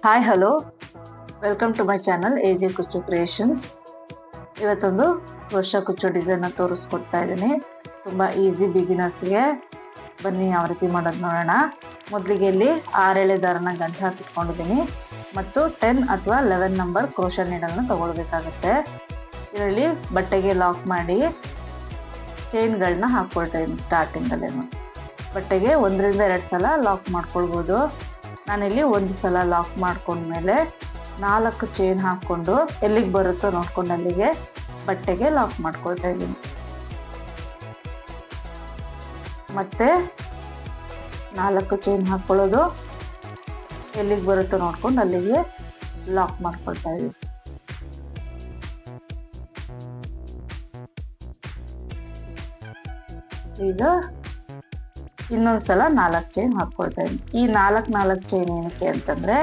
Hi hello, welcome to my channel AJ Kuchchu creations. ಇವತ್ತೊಂದು crochet ಕುಚ್ಚು design ತೋರಿಸ್ಕೊಡ್ತಾ ಇದ್ದೀನಿ. ತುಂಬ ಈಸಿ ಬಿಗಿನರ್ಸ್ಗೆ. ಬನ್ನಿ ಯಾವ ರೀತಿ ಮಾಡೋದು ನೋಡೋಣ. ಮೊದಲಿಗೆ ಇಲ್ಲಿ 6 ಎಳೆ ದಾರನ ಗಂಟು ಹಾಕಿಟ್ಕೊಂಡಿದ್ದೀನಿ ಮತ್ತು 10 ಅಥವಾ 11 ನಂಬರ್ ಕ್ರೋಶಾ ನೀಡಲ್ನ ತಗೊಳ್ಬೇಕಾಗುತ್ತೆ. ಇದರಲ್ಲಿ ಬಟ್ಟೆಗೆ ಲಾಕ್ ಮಾಡಿ ಚೈನ್ಗಳನ್ನ ಹಾಕ್ಕೊಳ್ತಾ ಇದ್ದೀನಿ. ಸ್ಟಾರ್ಟಿಂಗಲ್ಲೇ ಬಟ್ಟೆಗೆ 1 ರಿಂದ 2 ಸಲ ಲಾಕ್ ಮಾಡ್ಕೊಳ್ಬೋದು. ನಾನಿಲ್ಲಿ 1 ಸಲ ಲಾಕ್ ಮಾಡ್ಕೊಂಡ್ಮೇಲೆ 4 ಚೈನ್ ಹಾಕ್ಕೊಂಡು ಎಲ್ಲಿಗೆ ಬರುತ್ತೋ ನೋಡ್ಕೊಂಡು ಅಲ್ಲಿಗೆ ಬಟ್ಟೆಗೆ ಲಾಕ್ ಮಾಡ್ಕೊಳ್ತಾ ಇದ್ದೀನಿ. ಮತ್ತೆ 4 ಚೈನ್ ಹಾಕ್ಕೊಳ್ಳೋದು, ಎಲ್ಲಿಗೆ ಬರುತ್ತೋ ನೋಡ್ಕೊಂಡು ಅಲ್ಲಿಗೆ ಲಾಕ್ ಮಾಡ್ಕೊಳ್ತಾ ಇದ್ದೀನಿ. ಈಗ ಇನ್ನೊಂದ್ಸಲ 4 ಚೈನ್ ಹಾಕ್ಕೊಳ್ತಾ ಇದ್ದೀನಿ. ಈ 4 ಚೈನ್ ಏನಕ್ಕೆ ಅಂತಂದ್ರೆ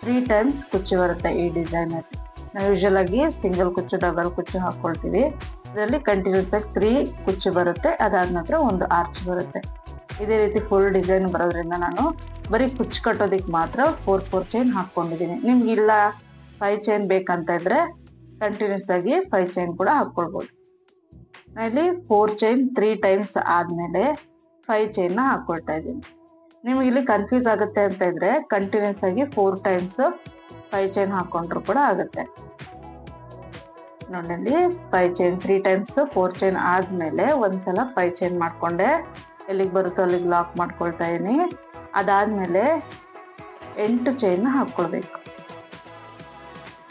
3 ಟೈಮ್ಸ್ ಕುಚ್ಚು ಬರುತ್ತೆ ಈ ಡಿಸೈನ್ ಅಲ್ಲಿ. ನಾವು ಯೂಶಲ್ ಆಗಿ ಸಿಂಗಲ್ ಕುಚ್ಚು, ಡಬಲ್ ಕುಚ್ಚು ಹಾಕೊಳ್ತೀವಿ. ಇದರಲ್ಲಿ ಕಂಟಿನ್ಯೂಸ್ ಆಗಿ 3 ಕುಚ್ಚು ಬರುತ್ತೆ. ಅದಾದ ನಂತರ ಒಂದು ಆರ್ಚ್ ಬರುತ್ತೆ. ಇದೇ ರೀತಿ ಫುಲ್ ಡಿಸೈನ್ ಬರೋದ್ರಿಂದ ನಾನು ಬರೀ ಕುಚ್ಚು ಕಟ್ಟೋದಿಕ್ಕೆ ಮಾತ್ರ 4 ಚೈನ್ ಹಾಕೊಂಡಿದ್ದೀನಿ. ನಿಮ್ಗೆ ಇಲ್ಲ 5 ಚೈನ್ ಬೇಕಂತ ಇದ್ರೆ ಕಂಟಿನ್ಯೂಸ್ ಆಗಿ 5 ಚೈನ್ ಕೂಡ ಹಾಕೊಳ್ಬೋದು. ಇಲ್ಲಿ 4 ಚೈನ್ 3 ಟೈಮ್ಸ್ ಆದ್ಮೇಲೆ 5 ಚೈನ್ ಹಾಕೊಳ್ತಾ ಇದ್ದೀನಿ. ನಿಮ್ಗೆ ಇಲ್ಲಿ ಕನ್ಫ್ಯೂಸ್ ಆಗುತ್ತೆ ಅಂತ ಇದ್ರೆ ಕಂಟಿನ್ಯೂಸ್ ಆಗಿ 4 ಟೈಮ್ಸ್ 5 ಚೈನ್ ಹಾಕೊಂಡ್ರು ಕೂಡ ಆಗುತ್ತೆ. ನೋಡಿ, 5 ಚೈನ್ 3 ಟೈಮ್ಸ್ 4 ಚೈನ್ ಆದ್ಮೇಲೆ ಒಂದ್ಸಲ 5 ಚೈನ್ ಮಾಡ್ಕೊಂಡೆ ಎಲ್ಲಿಗೆ ಬರುತ್ತೋ ಅಲ್ಲಿಗೆ ಲಾಕ್ ಮಾಡ್ಕೊಳ್ತಾ ಇದೀನಿ. ಅದಾದ್ಮೇಲೆ 8 ಚೈನ್ ಹಾಕೊಳ್ಬೇಕು.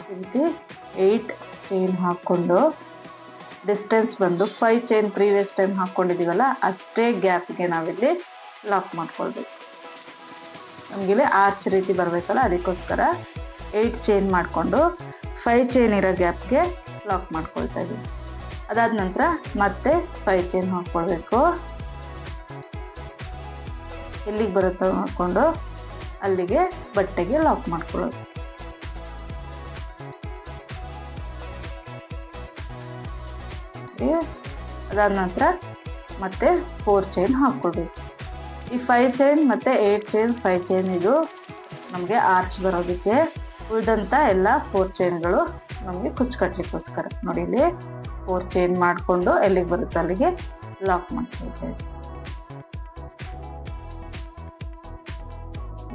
ಈ ರೀತಿ 8 ಚೈನ್ ಹಾಕೊಂಡು ಡಿಸ್ಟೆನ್ಸ್ ಬಂದು 5 ಚೈನ್ ಪ್ರೀವಿಯಸ್ ಟೈಮ್ ಹಾಕೊಂಡಿದೀವಲ್ಲ ಅಷ್ಟೇ ಗ್ಯಾಪ್ಗೆ ನಾವಿಲ್ಲಿ ಲಾಕ್ ಮಾಡ್ಕೊಳ್ಬೇಕು. ನಮಗಿಲ್ಲಿ ಆರ್ಚ್ ರೀತಿ ಬರಬೇಕಲ್ಲ, ಅದಕ್ಕೋಸ್ಕರ 8 ಚೈನ್ ಮಾಡಿಕೊಂಡು 5 ಚೈನ್ ಇರೋ ಗ್ಯಾಪ್ಗೆ ಲಾಕ್ ಮಾಡ್ಕೊಳ್ತಾ ಇದ್ದೀವಿ. ಅದಾದ ನಂತರ ಮತ್ತೆ 5 ಚೈನ್ ಹಾಕ್ಕೊಳ್ಬೇಕು. ಎಲ್ಲಿಗೆ ಬರುತ್ತೋ ಹಾಕ್ಕೊಂಡು ಅಲ್ಲಿಗೆ ಬಟ್ಟೆಗೆ ಲಾಕ್ ಮಾಡ್ಕೊಳ್ಳೋದು. ಅದಾದ ನಂತರ ಮತ್ತೆ 4 ಚೈನ್ ಹಾಕ್ಕೊಳ್ಬೇಕು. ಈ 5 ಚೈನ್ ಮತ್ತೆ 8 ಚೈನ್ 5 ಚೈನ್ ಇದು ನಮಗೆ ಆರ್ಚ್ ಬರೋದಕ್ಕೆ. ಉಳಿದಂತ ಎಲ್ಲ 4 ಚೈನ್ಗಳು ನಮಗೆ ಕುಚ್ಚು ಕಟ್ಟಲಿಕ್ಕೋಸ್ಕರ. ನೋಡಿ, ಇಲ್ಲಿ 4 ಚೈನ್ ಮಾಡಿಕೊಂಡು ಎಲ್ಲಿಗೆ ಬರುತ್ತೆ ಅಲ್ಲಿಗೆ ಲಾಕ್ ಮಾಡ್ಕೊಳ್ತೇವೆ.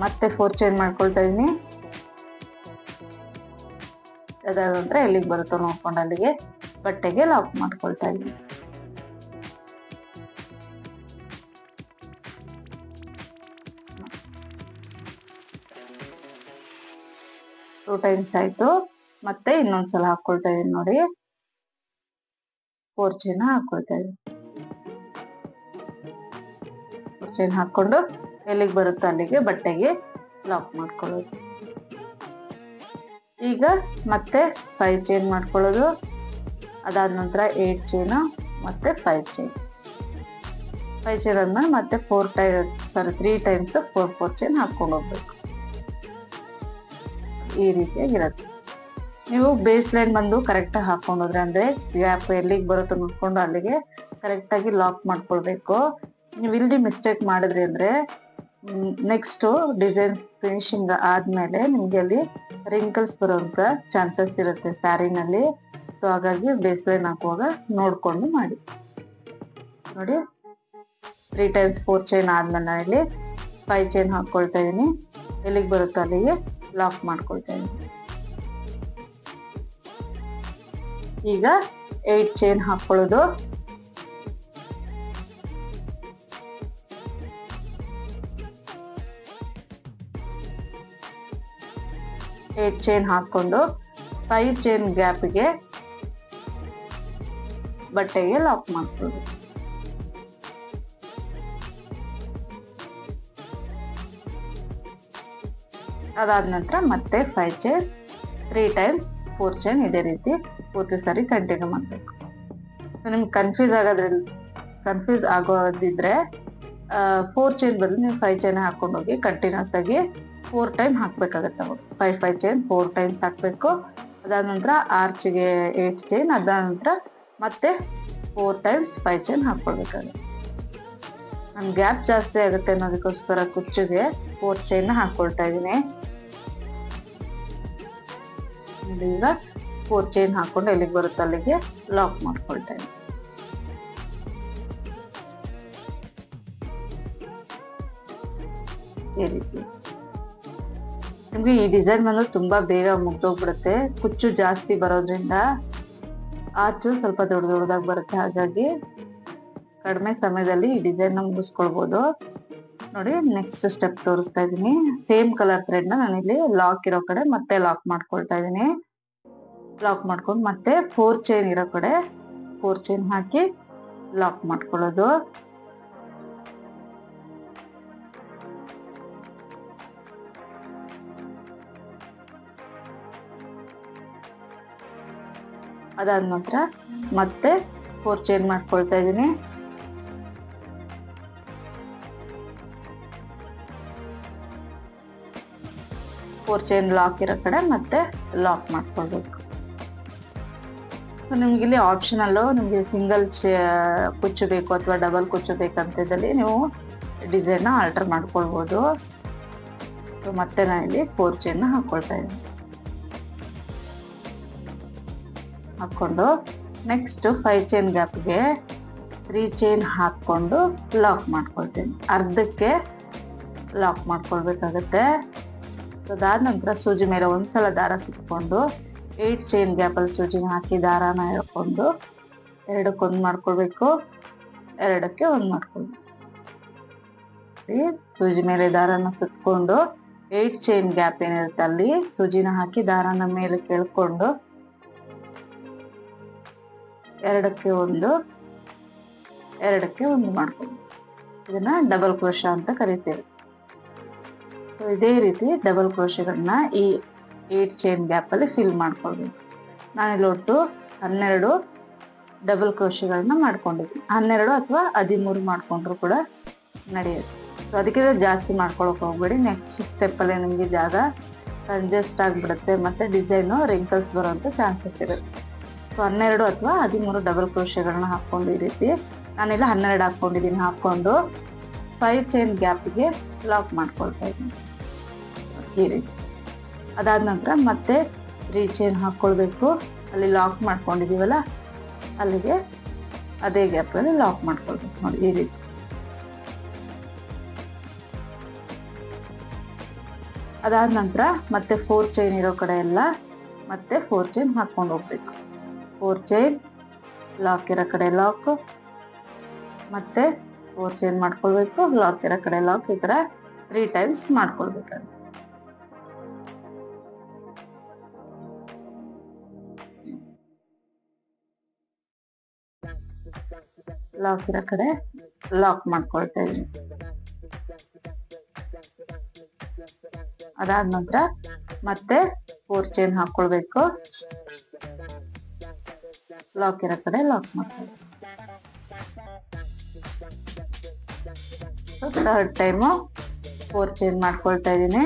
ಮತ್ತೆ 4 ಚೈನ್ ಮಾಡ್ಕೊಳ್ತಾ ಇದೀನಿ. ಅದಾದ ನಂತರ ಎಲ್ಲಿಗೆ ಬರುತ್ತೋ ನೋಡ್ಕೊಂಡು ಅಲ್ಲಿಗೆ ಬಟ್ಟೆಗೆ ಲಾಕ್ ಮಾಡ್ಕೊಳ್ತಾ ಇದೀನಿ. ಟೂ ಟೈಮ್ಸ್ ಆಯ್ತು. ಮತ್ತೆ ಇನ್ನೊಂದ್ಸಲ ಹಾಕೊಳ್ತಾ ಇದೀನಿ. ನೋಡಿ, 4 ಚೈನ್ ಹಾಕೊಳ್ತಾ ಇದೀನಿ. 4 ಚೈನ್ ಹಾಕೊಂಡು ಎಲ್ಲಿಗೆ ಬರುತ್ತೋ ಅಲ್ಲಿಗೆ ಬಟ್ಟೆಗೆ ಲಾಕ್ ಮಾಡ್ಕೊಳ್ಳೋದು. ಈಗ ಮತ್ತೆ 5 ಚೈನ್ ಮಾಡ್ಕೊಳ್ಳೋದು. ಅದಾದ ನಂತರ 8 ಚೈನ್ ಮತ್ತೆ 5 ಚೈನ್. 5 ಚೈನ್ ಆದ್ಮೇಲೆ ಮತ್ತೆ 3 ಟೈಮ್ಸ್ 4 ಚೈನ್ ಹಾಕೊಂಡು ಹೋಗ್ಬೇಕು. ಈ ರೀತಿಯಾಗಿರುತ್ತೆ. ನೀವು ಬೇಸ್ ಲೈನ್ ಬಂದು ಕರೆಕ್ಟ್ ಆಗಿ ಹಾಕೊಂಡೋದ್ರೆ ಅಂದ್ರೆ ಗ್ಯಾಪ್ ಎಲ್ಲಿಗೆ ಬರುತ್ತೋ ನೋಡ್ಕೊಂಡು ಅಲ್ಲಿಗೆ ಕರೆಕ್ಟ್ ಆಗಿ ಲಾಕ್ ಮಾಡ್ಕೊಳ್ಬೇಕು. ನೀವು ಇಲ್ಲಿ ಮಿಸ್ಟೇಕ್ ಮಾಡಿದ್ರಿ ಅಂದ್ರೆ ನೆಕ್ಸ್ಟ್ ಡಿಸೈನ್ ಫಿನಿಶಿಂಗ್ ಆದ್ಮೇಲೆ ನಿಮ್ಗೆ ಅಲ್ಲಿ ರಿಂಕಲ್ಸ್ ಬರೋಂತ ಚಾನ್ಸಸ್ ಇರುತ್ತೆ ಸ್ಯಾರಿನಲ್ಲಿ. ಸೊ ಹಾಗಾಗಿ ಬೇಸ್ ಲೈನ್ ಹಾಕುವಾಗ ನೋಡ್ಕೊಂಡು ಮಾಡಿ. ನೋಡಿ, 3 ಟೈಮ್ಸ್ 4 ಚೈನ್ ಆದ್ಮೇಲೆ ನಾನು ಇಲ್ಲಿ 5 ಚೈನ್ ಹಾಕೊಳ್ತಾ ಇದೀನಿ. ಎಲ್ಲಿಗೆ ಬರುತ್ತೋ ಅಲ್ಲಿಗೆ ಲಾಕ್ ಮಾಡ್ಕೊಳ್ತಾ ಇದೀನಿ. ಈಗ 8 ಚೈನ್ ಹಾಕೊಳ್ಳೋದು. ಏಟ್ ಚೈನ್ ಹಾಕೊಂಡು 5 ಚೈನ್ ಗ್ಯಾಪ್ಗೆ ಬಟ್ಟೆಗೆ ಲಾಕ್ ಮಾಡ್ಕೊಳ್ಳೋದು. ಅದಾದ ನಂತರ ಮತ್ತೆ 5 ಚೈನ್ 3 ಟೈಮ್ಸ್ 4 ಚೈನ್ ಇದೇ ರೀತಿ ಪೂರ್ತಿ ಸಾರಿ ಕಂಟಿನ್ಯೂ ಮಾಡಬೇಕು. ನಿಮ್ಗೆ ಕನ್ಫ್ಯೂಸ್ ಆಗೋದಿದ್ರೆ 4 ಚೈನ್ ಬದಲು ನೀವು 5 ಚೈನ್ ಹಾಕೊಂಡು ಹೋಗಿ ಕಂಟಿನ್ಯೂಸ್ ಆಗಿ 4 ಟೈಮ್ ಹಾಕ್ಬೇಕಾಗತ್ತೆ. 5 ಚೈನ್ 4 ಟೈಮ್ಸ್ ಹಾಕ್ಬೇಕು. ಅದಾದ ನಂತರ ಆರ್ಚ್ಗೆ 8 ಚೈನ್, ಅದಾದ ನಂತರ ಮತ್ತೆ 4 ಟೈಮ್ಸ್ 5 ಚೈನ್ ಹಾಕೊಳ್ಬೇಕಾಗುತ್ತೆ. ನಾನು ಗ್ಯಾಪ್ ಜಾಸ್ತಿ ಆಗುತ್ತೆ ಅನ್ನೋದಕ್ಕೋಸ್ಕರ ಕುಚ್ಚಿಗೆ 4 ಚೈನ್ ಹಾಕೊಳ್ತಾ ಇದ್ದೀನಿ. ಈಗ 4 ಚೈನ್ ಹಾಕೊಂಡು ಎಲ್ಲಿಗೆ ಬರುತ್ತೆ ಅಲ್ಲಿಗೆ ಲಾಕ್ ಮಾಡ್ಕೊಳ್ತಾ ಇದ್ದೀನಿ. ಈ ರೀತಿ ನಿಮ್ಗೆ ಈ ಡಿಸೈನ್ ಬಂದು ತುಂಬಾ ಬೇಗ ಮುಗ್ದೋಗ್ಬಿಡುತ್ತೆ. ಕುಚ್ಚು ಜಾಸ್ತಿ ಬರೋದ್ರಿಂದ ಆಚು ಸ್ವಲ್ಪ ದೊಡ್ಡದಾಗಿ ಬರುತ್ತೆ, ಹಾಗಾಗಿ ಕಡಿಮೆ ಸಮಯದಲ್ಲಿ ಈ ಡಿಸೈನ್ ನ ಮುಗಿಸ್ಕೊಳ್ಬಹುದು. ನೋಡಿ ನೆಕ್ಸ್ಟ್ ಸ್ಟೆಪ್ ತೋರಿಸ್ತಾ ಇದ್ದೀನಿ. ಸೇಮ್ ಕಲರ್ ಥ್ರೆಡ್ ನ ನಾನಿಲ್ಲಿ ಲಾಕ್ ಇರೋ ಕಡೆ ಮತ್ತೆ ಲಾಕ್ ಮಾಡ್ಕೊಳ್ತಾ ಇದ್ದೀನಿ. ಲಾಕ್ ಮಾಡ್ಕೊಂಡು ಮತ್ತೆ 4 ಚೈನ್ ಇರೋ ಕಡೆ 4 ಚೈನ್ ಹಾಕಿ ಲಾಕ್ ಮಾಡ್ಕೊಳ್ಳೋದು. ಅದಾದ ನಂತರ ಮತ್ತೆ 4 ಚೈನ್ ಮಾಡ್ಕೊಳ್ತಾ ಇದ್ದೀನಿ. ಫೋರ್ ಚೈನ್ ಲಾಕ್ ಇರೋ ಕಡೆ ಮತ್ತೆ ಲಾಕ್ ಮಾಡ್ಕೊಳ್ಬೇಕು. ನಿಮ್ಗೆ ಇಲ್ಲಿ ಆಪ್ಷನಲ್, ನಿಮ್ಗೆ ಸಿಂಗಲ್ ಕುಚ್ಚು ಬೇಕು ಅಥವಾ ಡಬಲ್ ಕುಚ್ಚು ಬೇಕಂತಿದ್ದಲ್ಲಿ ನೀವು ಡಿಸೈನ್ ನ ಆಲ್ಟರ್ ಮಾಡ್ಕೊಳ್ಬಹುದು. ಮತ್ತೆ ನಾನು ಇಲ್ಲಿ 4 ಚೈನ್ ಹಾಕೊಳ್ತಾ ಇದ್ದೀನಿ. ಹಾಕೊಂಡು ನೆಕ್ಸ್ಟ್ 5 ಚೈನ್ ಗ್ಯಾಪ್ಗೆ 3 ಚೈನ್ ಹಾಕೊಂಡು ಲಾಕ್ ಮಾಡ್ಕೊಳ್ತೀನಿ. ಅರ್ಧಕ್ಕೆ ಲಾಕ್ ಮಾಡ್ಕೊಳ್ಬೇಕಾಗತ್ತೆ. ಅದಾದ ನಂತರ ಸೂಜಿ ಮೇಲೆ ಒಂದ್ಸಲ ದಾರ ಸುತ್ಕೊಂಡು 8 ಚೈನ್ ಗ್ಯಾಪಲ್ಲಿ ಸೂಜಿನ ಹಾಕಿ ದಾರಾನ ಎಳ್ಕೊಂಡು 2ಕ್ಕೆ 1 ಮಾಡ್ಕೊಳ್ಬೇಕು, 2ಕ್ಕೆ 1 ಮಾಡ್ಕೊಳ್ಬೇಕು. ಸೂಜಿ ಮೇಲೆ ದಾರಾನ ಸುತ್ಕೊಂಡು 8 ಚೈನ್ ಗ್ಯಾಪ್ ಏನಿರುತ್ತೆ ಅಲ್ಲಿ ಸೂಜಿನ ಹಾಕಿ ದಾರಾನ ಮೇಲೆ ಕೆಳ್ಕೊಂಡು 2ಕ್ಕೆ 1, 2ಕ್ಕೆ 1 ಮಾಡ್ಕೊಂಡು ಇದನ್ನ ಡಬಲ್ ಕ್ರೋಶಾ ಅಂತ ಕರಿತೇವೆ. ಇದೇ ರೀತಿ ಡಬಲ್ ಕ್ರೋಶೆಗಳನ್ನ ಈ 8 ಚೈನ್ ಗ್ಯಾಪ್ ಅಲ್ಲಿ ಫಿಲ್ ಮಾಡ್ಕೊಳ್ಬೇಕು. ನಾನಿಲ್ಲಿ ಒಟ್ಟು 12 ಡಬಲ್ ಕ್ರೋಶೆಗಳನ್ನ ಮಾಡ್ಕೊಂಡಿದ್ದೀನಿ. 12 ಅಥವಾ 13 ಮಾಡ್ಕೊಂಡ್ರು ಕೂಡ ನಡೆಯುತ್ತೆ. ಅದಕ್ಕೆ ಜಾಸ್ತಿ ಮಾಡ್ಕೊಳಕ್ ಹೋಗ್ಬೇಡಿ. ನೆಕ್ಸ್ಟ್ ಸ್ಟೆಪ್ ಅಲ್ಲಿ ನಿಮ್ಗೆ ಜಾಗ ಕಂಜೆಸ್ಟ್ ಆಗ್ಬಿಡುತ್ತೆ, ಮತ್ತೆ ಡಿಸೈನು ರಿಂಕಲ್ಸ್ ಬರುವಂತ ಚಾನ್ಸಸ್ ಇರುತ್ತೆ. 12 ಅಥವಾ 13 ಡಬಲ್ ಕ್ರೋಶೆಗಳನ್ನ ಹಾಕೊಂಡು ಈ ರೀತಿ ನಾನಿಲ್ಲ 12 ಹಾಕೊಂಡಿದ್ದೀನಿ. ಹಾಕೊಂಡು 5 ಚೈನ್ ಗ್ಯಾಪ್ಗೆ ಲಾಕ್ ಮಾಡ್ಕೊಳ್ತಾ ಇದ್ದೀನಿ ಈ ರೀತಿ. ಅದಾದ ನಂತರ ಮತ್ತೆ 3 ಚೈನ್ ಹಾಕೊಳ್ಬೇಕು. ಅಲ್ಲಿ ಲಾಕ್ ಮಾಡ್ಕೊಂಡಿದೀವಲ್ಲ ಅಲ್ಲಿಗೆ ಅದೇ ಗ್ಯಾಪ್ ಅಲ್ಲಿ ಲಾಕ್ ಮಾಡ್ಕೊಳ್ಬೇಕು ನೋಡಿ ಈ ರೀತಿ. ಅದಾದ ನಂತರ ಮತ್ತೆ 4 ಚೈನ್ ಇರೋ ಕಡೆ ಎಲ್ಲ ಮತ್ತೆ 4 ಚೈನ್ ಹಾಕೊಂಡು ಹೋಗ್ಬೇಕು. 4 ಚೈನ್ ಲಾಕ್ ಇರೋ ಕಡೆ ಲಾಕ್, ಮತ್ತೆ 4 ಚೈನ್ ಮಾಡ್ಕೊಳ್ಬೇಕು, ಲಾಕ್ ಇರೋ ಕಡೆ ಲಾಕ್, ಈ ತರ 3 ಟೈಮ್ಸ್ ಮಾಡ್ಕೊಳ್ಬೇಕು. ಲಾಕ್ ಇರೋ ಕಡೆ ಲಾಕ್ ಮಾಡ್ಕೊಳ್ತಾ ಇದೀನಿ. ಅದಾದ ನಂತರ ಮತ್ತೆ 4 ಚೈನ್ ಹಾಕೊಳ್ಬೇಕು, ಲಾಕ್ ಇರೋ ಕಡೆ ಲಾಕ್ ಮಾಡ್ಕೊಳ್ಬೇಕು. ಥರ್ಡ್ ಟೈಮು 4 ಚೈನ್ ಮಾಡ್ಕೊಳ್ತಾ ಇದೀನಿ,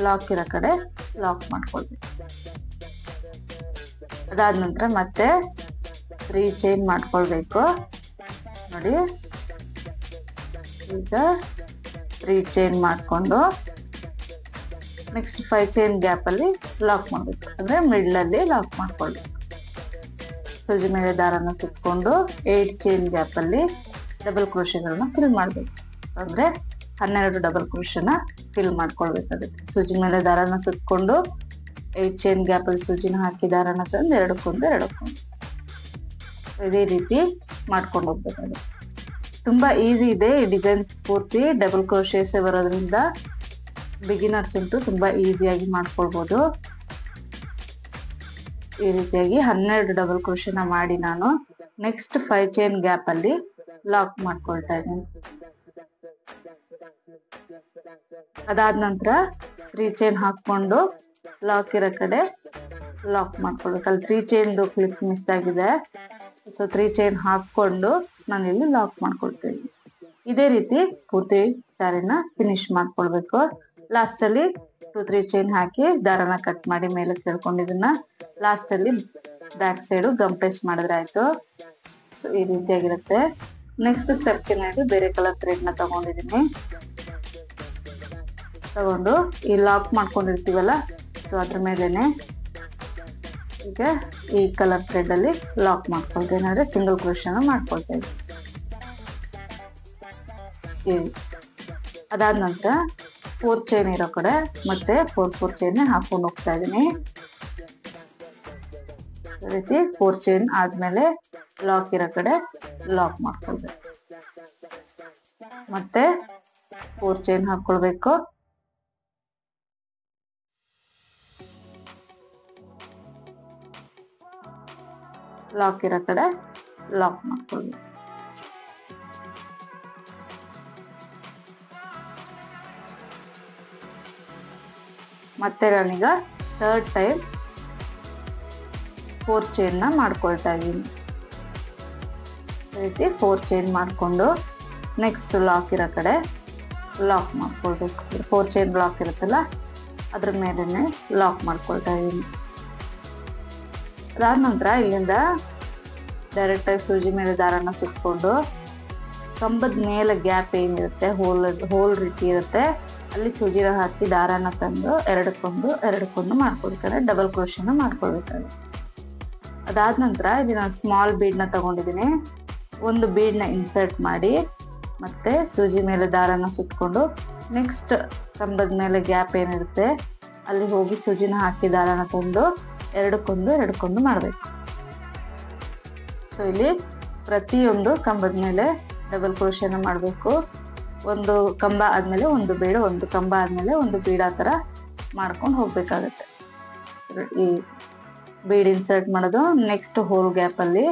ಲಾಕ್ ಇರೋ ಕಡೆ ಲಾಕ್ ಮಾಡ್ಕೊಳ್ಬೇಕು. ಅದಾದ ನಂತರ ಮತ್ತೆ 3 ಚೈನ್ ಮಾಡ್ಕೊಳ್ಬೇಕು ನೋಡಿ. ಈಗ 3 ಚೈನ್ ಮಾಡ್ಕೊಂಡು ನೆಕ್ಸ್ಟ್ 5 ಚೈನ್ ಗ್ಯಾಪ್ ಅಲ್ಲಿ ಲಾಕ್ ಮಾಡ್ಬೇಕು, ಅಂದ್ರೆ ಮಿಡ್ಲ್ ಅಲ್ಲಿ ಲಾಕ್ ಮಾಡ್ಕೊಳ್ಬೇಕು. ಸೂಜಿ ಮೇಲೆ ದಾರನ ಸುತ್ಕೊಂಡು 8 ಚೈನ್ ಗ್ಯಾಪ್ ಅಲ್ಲಿ ಡಬಲ್ ಕ್ರೋಶೆಗಳನ್ನ ಫಿಲ್ ಮಾಡ್ಬೇಕು, ಅಂದ್ರೆ 12 ಡಬಲ್ ಕ್ರೋಶೆನ ಫಿಲ್ ಮಾಡ್ಕೊಳ್ಬೇಕಾಗುತ್ತೆ. ಸೂಜಿ ಮೇಲೆ ದಾರನ ಸುತ್ಕೊಂಡು 8 ಚೈನ್ ಗ್ಯಾಪ್ ಅಲ್ಲಿ ಸೂಜಿನ ಹಾಕಿ ದಾರನ ತಂದು 2ಕ್ಕೆ 1 ಇದೇ ರೀತಿ ಮಾಡ್ಕೊಂಡು ಹೋಗ್ಬೇಕಾಗುತ್ತೆ. ತುಂಬಾ ಈಸಿ ಇದೆ ಈ ಡಿಸೈನ್. ಪೂರ್ತಿ ಡಬಲ್ ಕ್ರೋಶೇಸ್ ಬರೋದ್ರಿಂದ ಬಿಗಿನರ್ಸ್ ಅಂತೂ ತುಂಬಾ ಈಸಿಯಾಗಿ ಮಾಡ್ಕೊಳ್ಬಹುದು. ಈ ರೀತಿಯಾಗಿ 12 ಡಬಲ್ ಕ್ರೋಶೆನ ಮಾಡಿ ನಾನು ನೆಕ್ಸ್ಟ್ 5 ಚೈನ್ ಗ್ಯಾಪ್ ಅಲ್ಲಿ ಲಾಕ್ ಮಾಡ್ಕೊಳ್ತಾ ಇದ್ದೀನಿ. ಅದಾದ ನಂತರ 3 ಚೈನ್ ಹಾಕೊಂಡು ಲಾಕ್ ಇರೋ ಕಡೆ ಲಾಕ್ ಮಾಡ್ಕೊಳ್ಬೇಕು. ಅಲ್ಲಿ 3 ಚೈನ್ ಕ್ಲಿಪ್ ಮಿಸ್ ಆಗಿದೆ, ಸೊ 3 ಚೈನ್ ಹಾಕೊಂಡು ನಾನು ಇಲ್ಲಿ ಲಾಕ್ ಮಾಡ್ಕೊಳ್ತೀನಿ. ಇದೇ ರೀತಿ ಪೂರ್ತಿ ಸ್ಯಾರಿನ ಫಿನಿಶ್ ಮಾಡ್ಕೊಳ್ಬೇಕು. ಲಾಸ್ಟ್ ಅಲ್ಲಿ 2-3 ಚೈನ್ ಹಾಕಿ ದಾರನ ಕಟ್ ಮಾಡಿ ಮೇಲೆ ಕೇಳ್ಕೊಂಡಿದ್ದನ್ನ ಲಾಸ್ಟ್ ಅಲ್ಲಿ ಬ್ಯಾಕ್ ಸೈಡ್ ಗಮ್ ಪೇಸ್ಟ್ ಮಾಡಿದ್ರೆ ಆಯ್ತು. ಸೊ ಈ ರೀತಿಯಾಗಿರುತ್ತೆ. ನೆಕ್ಸ್ಟ್ ಸ್ಟೆಪ್ಗೆ ನಾನು ಬೇರೆ ಕಲರ್ ಥ್ರೆಡ್ ನ ತಗೊಂಡಿದ್ದೀನಿ. ತಗೊಂಡು ಈ ಲಾಕ್ ಮಾಡ್ಕೊಂಡಿರ್ತೀವಲ್ಲ ಸೊ ಅದ್ರ ಮೇಲೆನೆ ಈಗ ಈ ಕಲರ್ ಥ್ರೆಡ್ ಅಲ್ಲಿ ಲಾಕ್ ಮಾಡ್ಕೊಳ್ತೇನೆ, ಅಂದ್ರೆ ಸಿಂಗಲ್ ಕ್ರೋಶನ ಮಾಡ್ಕೊಳ್ತೇನೆ. ಅದಾದ ನಂತರ 4 ಚೈನ್ ಇರೋ ಕಡೆ ಮತ್ತೆ 4 ಚೈನ್ ಹಾಕೊಂಡು ಹೋಗ್ತಾ ಇದೀನಿ. ಈ ರೀತಿ 4 ಚೈನ್ ಆದ್ಮೇಲೆ ಲಾಕ್ ಇರೋ ಕಡೆ ಲಾಕ್ ಮಾಡ್ಕೊಳ್ಬೇಕು. ಮತ್ತೆ 4 ಚೈನ್ ಹಾಕೊಳ್ಬೇಕು. ಲಾಕ್ ಇರೋ ಕಡೆ ಲಾಕ್ ಮಾಡ್ಕೊಳ್ಬೇಕು. ಮತ್ತೆ ನಾನೀಗ 3rd ಟೈಮ್ 4 ಚೈನ್ ನ ಮಾಡ್ಕೊಳ್ತಾ ಇದ್ದೀನಿ. ಈ ರೀತಿ 4 ಚೈನ್ ಮಾಡ್ಕೊಂಡು ನೆಕ್ಸ್ಟ್ ಲಾಕ್ ಇರೋ ಕಡೆ ಲಾಕ್ ಮಾಡ್ಕೊಳ್ಬೇಕು. 4 ಚೈನ್ ಲಾಕ್ ಇರುತ್ತಲ್ಲ ಅದ್ರ ಮೇಲೆನೆ ಲಾಕ್ ಮಾಡ್ಕೊಳ್ತಾ ಇದ್ದೀನಿ. ಅದಾದ ನಂತರ ಇಲ್ಲಿಂದ ಡೈರೆಕ್ಟ್ ಆಗಿ ಸೂಜಿ ಮೇಲೆ ದಾರನ ಸುತ್ಕೊಂಡು ಕಂಬದ ಮೇಲೆ ಗ್ಯಾಪ್ ಏನಿರುತ್ತೆ, ಹೋಲ್ ರೀತಿ ಇರುತ್ತೆ, ಅಲ್ಲಿ ಸೂಜಿನ ಹಾಕಿ ದಾರನ ತಂದು ಎರಡಕ್ಕೊಂದು ಮಾಡ್ಕೊಳ್ತಾರೆ, ಡಬಲ್ ಕ್ರೋಶನ ಮಾಡ್ಕೊಳ್ಬೇಕಾದ್ರೆ. ಅದಾದ ನಂತರ ಇಲ್ಲಿ ನಾನು ಸ್ಮಾಲ್ ಬೀಡ್ನ ತಗೊಂಡಿದ್ದೀನಿ. ಒಂದು ಬೀಡ್ನ ಇನ್ಸರ್ಟ್ ಮಾಡಿ ಮತ್ತೆ ಸೂಜಿ ಮೇಲೆ ದಾರನ ಸುತ್ಕೊಂಡು ನೆಕ್ಸ್ಟ್ ಕಂಬದ ಮೇಲೆ ಗ್ಯಾಪ್ ಏನಿರುತ್ತೆ ಅಲ್ಲಿ ಹೋಗಿ ಸೂಜಿನ ಹಾಕಿ ದಾರನ ತಂದು ಎರಡಕ್ಕೊಂದು ಮಾಡಬೇಕು. ಸೊ ಇಲ್ಲಿ ಪ್ರತಿಯೊಂದು ಕಂಬದ ಮೇಲೆ ಡಬಲ್ ಕ್ರೋಶನ ಮಾಡಬೇಕು. ಒಂದು ಕಂಬ ಆದ್ಮೇಲೆ ಒಂದು ಬೀಡ್, ಒಂದು ಕಂಬ ಆದ್ಮೇಲೆ ಒಂದು ಬೀಡ್, ಆ ಥರ ಮಾಡ್ಕೊಂಡು ಹೋಗ್ಬೇಕಾಗತ್ತೆ. ಈ ಬೀಡ್ ಇನ್ಸರ್ಟ್ ಮಾಡೋದು, ನೆಕ್ಸ್ಟ್ ಹೋಲ್ ಗ್ಯಾಪ್ ಅಲ್ಲಿ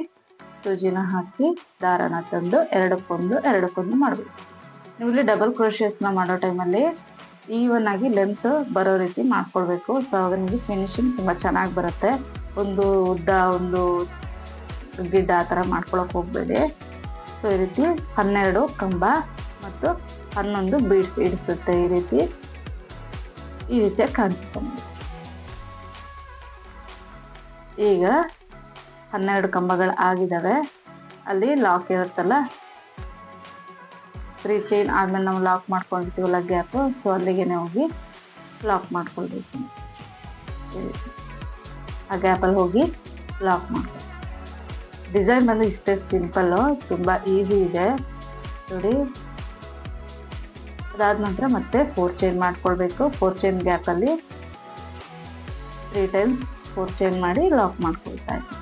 ಸೂಜಿನ ಹಾಕಿ ದಾರನ ತಂದು ಎರಡಕ್ಕೊಂದು ಮಾಡಬೇಕು. ನೀವು ಇಲ್ಲಿ ಡಬಲ್ ಕ್ರೋಶಸ್ನ ಮಾಡೋ ಟೈಮಲ್ಲಿ ಈವನ್ ಆಗಿ ಲೆಂತ್ ಬರೋ ರೀತಿ ಮಾಡ್ಕೊಳ್ಬೇಕು. ಸೊ ಆಗ ನಿಮಗೆ ಫಿನಿಶಿಂಗ್ ತುಂಬ ಚೆನ್ನಾಗಿ ಬರುತ್ತೆ. ಒಂದು ಉದ್ದ ಒಂದು ಗಿಡ್ಡ ಆ ಥರ ಮಾಡ್ಕೊಳಕ್ ಹೋಗ್ಬೇಡಿ. ಸೊ ಈ ರೀತಿ 12 ಕಂಬ ಮತ್ತು 11 ಬೀಡ್ಸ್ ಇಡಿಸುತ್ತೆ. ಈ ರೀತಿಯಾಗಿ ಕಾಣಿಸುತ್ತೆ. ಈಗ 12 ಕಂಬಗಳು ಆಗಿದ್ದಾವೆ. ಅಲ್ಲಿ ಲಾಕ್ ಇರುತ್ತಲ್ಲ, 3 ಚೈನ್ ಆದ್ಮೇಲೆ ನಾವು ಲಾಕ್ ಮಾಡ್ಕೊಂಡಿರ್ತೀವಲ್ಲ ಗ್ಯಾಪ್, ಸೊ ಅಲ್ಲಿಗೆ ಹೋಗಿ ಲಾಕ್ ಮಾಡ್ಕೊಳ್ಬೇಕು. ಆ ಗ್ಯಾಪಲ್ಲಿ ಹೋಗಿ ಲಾಕ್ ಮಾಡ್ಕೊಳ್ಬೇಕು. ಡಿಸೈನ್ ಬಂದು ಇಷ್ಟೇ ಸಿಂಪಲ್ಲು, ತುಂಬ ಈಸಿ ಇದೆ ನೋಡಿ. ಅದಾದ ನಂತರ ಮತ್ತೆ 4 ಚೈನ್ ಮಾಡ್ಕೊಳ್ಬೇಕು. 4 ಚೈನ್ ಗ್ಯಾಪಲ್ಲಿ 3 ಟೈಮ್ಸ್ 4 ಚೈನ್ ಮಾಡಿ ಲಾಕ್ ಮಾಡ್ಕೊಳ್ತಾ ಇದ್ದೀನಿ.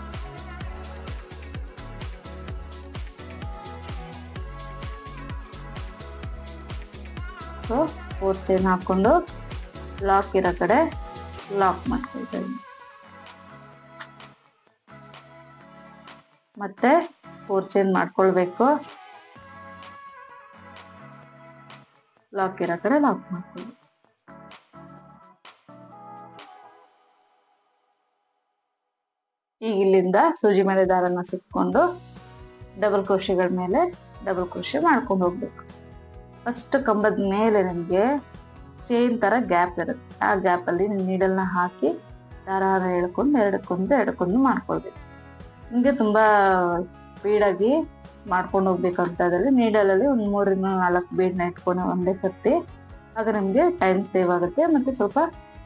ಸೊ 4 ಚೈನ್ ಹಾಕೊಂಡು ಲಾಕ್ ಇರೋ ಕಡೆ ಲಾಕ್ ಮಾಡ್ಕೊಳ್ತಾ ಇದ್ದೀನಿ. ಮತ್ತೆ 4 ಚೈನ್ ಮಾಡ್ಕೊಳ್ಬೇಕು. ಲಾಕ್ ಇರೋ ಕಡೆ ಲಾಕ್ ಮಾಡ್ಕೊಳ್ಳಿ. ಈಗ ಇಲ್ಲಿಂದ ಸೂಜಿ ಮೇಲೆ ದಾರನ ಸುತ್ಕೊಂಡು ಡಬಲ್ ಕ್ರೋಶೆಗಳ ಮೇಲೆ ಡಬಲ್ ಕ್ರೋಶೆ ಮಾಡ್ಕೊಂಡು ಹೋಗ್ಬೇಕು. ಫಸ್ಟ್ ಕಂಬದ ಮೇಲೆ ನಿಮಗೆ ಚೈನ್ ತರ ಗ್ಯಾಪ್ ಇರುತ್ತೆ. ಆ ಗ್ಯಾಪ್ ಅಲ್ಲಿ ನೀಡಲ್ನ ಹಾಕಿ ದಾರನ ಎಳ್ಕೊಂಡು ಎರಡಕ್ಕೊಂದು ಮಾಡ್ಕೊಳ್ಬೇಕು. ನಿಮಗೆ ತುಂಬಾ ಸ್ಪೀಡಾಗಿ ಮಾಡ್ಕೊಂಡು ಹೋಗ್ಬೇಕಂತಂದ್ರೆ ನೀಡಲಲ್ಲಿ ಒಂದು 3 ರಿಂದ 4 ಬೀಡ್ನ ಇಟ್ಕೊಂಡು ಒಂದೇ ಸರ್ತಿ, ಆಗ ನಿಮಗೆ ಟೈಮ್ ಸೇವ್ ಆಗುತ್ತೆ ಮತ್ತೆ ಸ್ವಲ್ಪ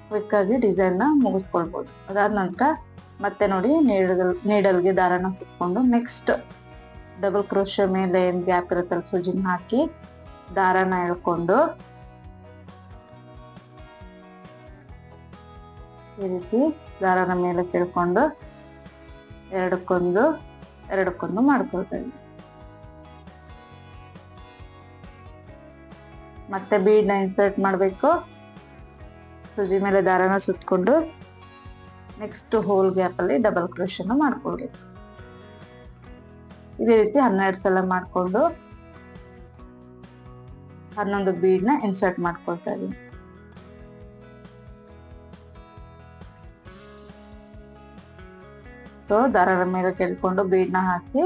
ಕ್ವಿಕ್ ಆಗಿ ಡಿಸೈನ್ನ ಮುಗಿಸ್ಕೊಳ್ಬೋದು. ಅದಾದ ನಂತರ ಮತ್ತೆ ನೋಡಿ ನೀಡಲ್ಗೆ ದಾರನ ಸುತ್ಕೊಂಡು ನೆಕ್ಸ್ಟ್ ಡಬಲ್ ಕ್ರೋಶೆ ಮೇಲೆ ಏನು ಗ್ಯಾಪ್ ಇರುತ್ತಲ್ಲ ಸೂಜಿನ ಹಾಕಿ ದಾರನ ಎಳ್ಕೊಂಡು ಈ ರೀತಿ ದಾರನ ಮೇಲೆ ಕೆಳ್ಕೊಂಡು ಎರಡಕ್ಕೊಂದು ಮಾಡ್ಕೊಳ್ತಾ ಇದ್ದೀವಿ. ಮತ್ತೆ ಬೀಡ್ನ ಇನ್ಸರ್ಟ್ ಮಾಡಬೇಕು. ಸೂಜಿ ಮೇಲೆ ದಾರನ ಸುತ್ಕೊಂಡು ನೆಕ್ಸ್ಟ್ ಹೋಲ್ ಗ್ಯಾಪ್ ಅಲ್ಲಿ ಡಬಲ್ ಕ್ರೋಶೆನ ಮಾಡ್ಕೊಳ್ಬೇಕು. ಇದೇ ರೀತಿ 12 ಸಲ ಮಾಡ್ಕೊಂಡು 11 ಬೀಡ್ನ ಇನ್ಸರ್ಟ್ ಮಾಡ್ಕೊಳ್ತಾ ಇದೀನಿ. ಸೊ ದಾರನ ಮೇಲೆ ಕೆಳ್ಕೊಂಡು ಬೀಡ್ನ ಹಾಕಿ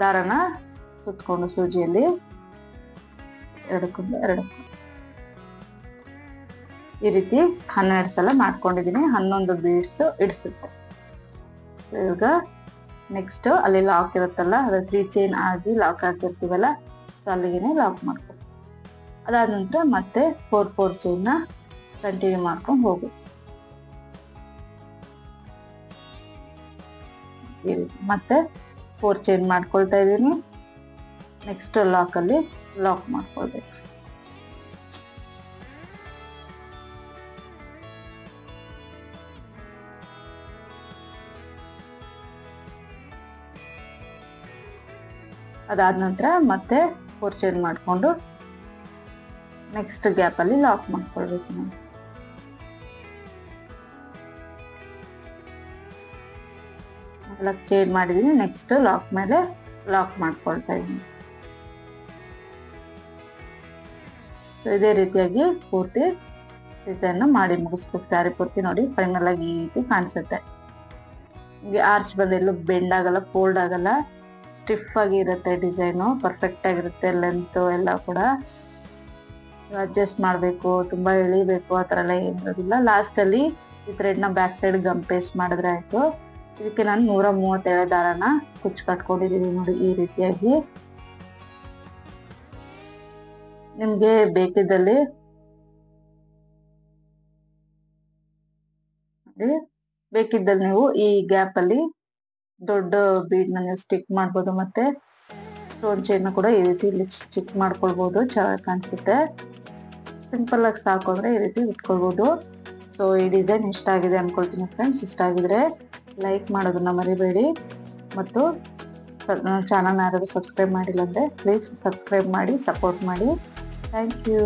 ದಾರನ ಸುತ್ಕೊಂಡು ಸೂಜಿಯಲ್ಲಿ ಎರಡಕ್ಕೊಂದು ಈ ರೀತಿ 12 ಸಲ ಮಾಡ್ಕೊಂಡಿದೀನಿ. 11 ಬೀಡ್ಸ್ ಇಡಿಸುತ್ತೆ. ಈಗ ನೆಕ್ಸ್ಟ್ ಅಲ್ಲಿ ಲಾಕ್ ಇರುತ್ತಲ್ಲ, ಅದ್ರ 3 ಚೈನ್ ಆಗಿ ಲಾಕ್ ಹಾಕಿರ್ತೀವಲ್ಲ, ಸೊ ಅಲ್ಲಿಗೆ ಲಾಕ್ ಮಾಡ್ಕೊ. ಅದಾದ ನಂತರ ಮತ್ತೆ 4 ಚೈನ್ ಕಂಟಿನ್ಯೂ ಮಾಡ್ಕೊಂಡು ಹೋಗು. ಮತ್ತೆ 4 ಚೈನ್ ಮಾಡ್ಕೊಳ್ತಾ ಇದ್ದೀನಿ. ನೆಕ್ಸ್ಟ್ ಲಾಕಲ್ಲಿ ಲಾಕ್ ಮಾಡ್ಕೊಳ್ಬೇಕು. ಅದಾದ ನಂತರ ಮತ್ತೆ 4 ಚೈನ್ ಮಾಡಿಕೊಂಡು ನೆಕ್ಸ್ಟ್ ಗ್ಯಾಪ್ ಅಲ್ಲಿ ಲಾಕ್ ಮಾಡ್ಕೊಳ್ಬೇಕು. ನಾನು 4 ಚೈನ್ ಮಾಡಿದೀನಿ. ನೆಕ್ಸ್ಟ್ ಲಾಕ್ ಮೇಲೆ ಲಾಕ್ ಮಾಡ್ಕೊಳ್ತಾ ಇದ್ದೀನಿ. ಇದೇ ರೀತಿಯಾಗಿ ಪೂರ್ತಿ ಡಿಸೈನ್ ಮಾಡಿ ಮುಗಿಸ್ಬೇಕು. ಸ್ಯಾರಿ ಪೂರ್ತಿ ನೋಡಿ ಫೈನಲ್ ಆಗಿ ಈ ರೀತಿ ಕಾಣಿಸುತ್ತೆ. ನಿಮಗೆ ಆರ್ಚ್ ಬಂದು ಎಲ್ಲೂ ಬೆಂಡ್ ಆಗಲ್ಲ, ಫೋಲ್ಡ್ ಆಗಲ್ಲ, ಸ್ಟಿಫ್ ಆಗಿ ಇರುತ್ತೆ. ಡಿಸೈನು ಪರ್ಫೆಕ್ಟ್ ಆಗಿರುತ್ತೆ. ಲೆಂತ್ ಎಲ್ಲ ಕೂಡ ಅಡ್ಜಸ್ಟ್ ಮಾಡಬೇಕು, ತುಂಬಾ ಎಳಿಬೇಕು ಆ ಥರ ಎಲ್ಲ ಏನಿರೋದಿಲ್ಲ. ಲಾಸ್ಟ್ ಅಲ್ಲಿ ಈ ಥ್ರೆಡ್ನ ಬ್ಯಾಕ್ ಸೈಡ್ ಗಮ್ ಪೇಸ್ಟ್ ಮಾಡಿದ್ರೆ ಆಯ್ತು. ಇದಕ್ಕೆ ನಾನು 137 ದಾರನ ಕುಚ್ಚು ಕಟ್ಕೊಂಡಿದ್ದೀನಿ ನೋಡಿ ಈ ರೀತಿಯಾಗಿ. ನಿಮ್ಗೆ ಬೇಕಿದ್ದಲ್ಲಿ ನೀವು ಈ ಗ್ಯಾಪ್ ಅಲ್ಲಿ ದೊಡ್ಡ ಬೀಡ್ ನ ನೀವು ಸ್ಟಿಕ್ ಮಾಡ್ಬೋದು. ಮತ್ತೆ ಸ್ಟೋನ್ ಚೈನ್ ಕೂಡ ಈ ರೀತಿ ಇಲ್ಲಿ ಸ್ಟಿಕ್ ಮಾಡ್ಕೊಳ್ಬಹುದು, ಚೆನ್ನಾಗಿ ಕಾಣಿಸುತ್ತೆ. ಸಿಂಪಲ್ ಆಗಿ ಸಾಕು ಅಂದ್ರೆ ಈ ರೀತಿ ಇಟ್ಕೊಳ್ಬಹುದು. ಸೊ ಈ ಡಿಸೈನ್ ಇಷ್ಟ ಆಗಿದೆ ಅನ್ಕೊಳ್ತೀನಿ ಫ್ರೆಂಡ್ಸ್. ಇಷ್ಟ ಆಗಿದ್ರೆ ಲೈಕ್ ಮಾಡೋದನ್ನ ಮರಿಬೇಡಿ. ಮತ್ತು ಚಾನಲ್ ಯಾರಾದ್ರೂ ಸಬ್ಸ್ಕ್ರೈಬ್ ಮಾಡಿಲ್ಲ ಅಂದ್ರೆ ಪ್ಲೀಸ್ ಸಬ್ಸ್ಕ್ರೈಬ್ ಮಾಡಿ ಸಪೋರ್ಟ್ ಮಾಡಿ. Thank you.